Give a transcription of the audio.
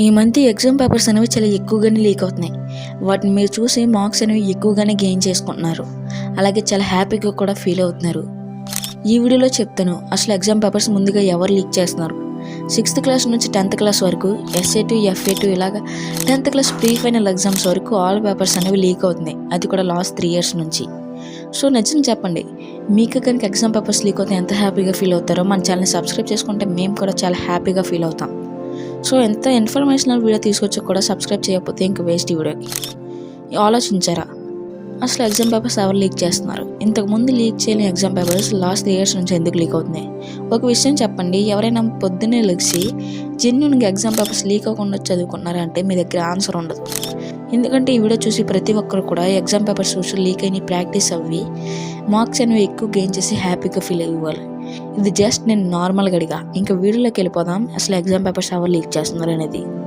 ఈ month exam papers అనేవి చాలా ఎక్కువగానే లీక్ అవుతున్నాయి. వాటిని మీరు చూసి మార్క్స్ అనేవి ఎక్కువగానే గెయిన్ చేసుకుంటున్నారు. అలాగే చాలా హ్యాపీగా కూడా ఫీల్ అవుతున్నారు. ఈ వీడియోలో చెప్తాను అసలు ఎగ్జామ్ పేపర్స్ ముందుగా ఎవరు లీక్ చేస్తున్నారు. 6th క్లాస్ నుంచి 10th క్లాస్ వరకు SA2 FA2 ఇలాగా 10th class pre final exams వరకు ఆల్ పేపర్స్ అనేవి లీక్ అవుతున్నాయి. అది కూడా లాస్ట్ 3 years నుంచి. సో నిజం చెప్పండి, మీకు కనుక ఎగ్జామ్ పేపర్స్ లీక్ అవుతే ఎంత హ్యాపీగా ఫీల్ అవుతారో మన ఛానల్ని సబ్స్క్రైబ్ చేసుకుంటే మేము కూడా చాలా హ్యాపీగా ఫీల్ అవుతాం. సో ఎంత ఇన్ఫర్మేషనల్ వీడియో తీసుకొచ్చి కూడా సబ్స్క్రైబ్ చేయకపోతే ఇంక వేస్ట్ ఈ వీడియోకి. ఆలోచించారా అసలు ఎగ్జామ్ పేపర్స్ ఎవరు లీక్ చేస్తున్నారు? ఇంతకుముందు లీక్ చేయని ఎగ్జామ్ పేపర్స్ లాస్ట్ 3 years నుంచి ఎందుకు లీక్ అవుతున్నాయి? ఒక విషయం చెప్పండి, ఎవరైనా పొద్దున్నే లెగిసి జెన్యూన్గా ఎగ్జామ్ పేపర్స్ లీక్ అవ్వకుండా చదువుకున్నారంటే మీ దగ్గర ఆన్సర్ ఉండదు. ఎందుకంటే ఈ వీడియో చూసి ప్రతి ఒక్కరు కూడా ఎగ్జామ్ పేపర్స్ చూసి లీక్ అయిన ప్రాక్టీస్ అవ్వి మార్క్స్ అనేవి ఎక్కువ గెయిన్ చేసి హ్యాపీగా ఫీల్ అవ్వాలి. ఇది జస్ట్ నేను నార్మల్గా అడిగా. ఇంకా వీడియోలోకి వెళ్ళిపోదాం, అసలు ఎగ్జామ్ పేపర్స్ ఎవరు లీక్ చేస్తున్నారు అనేది.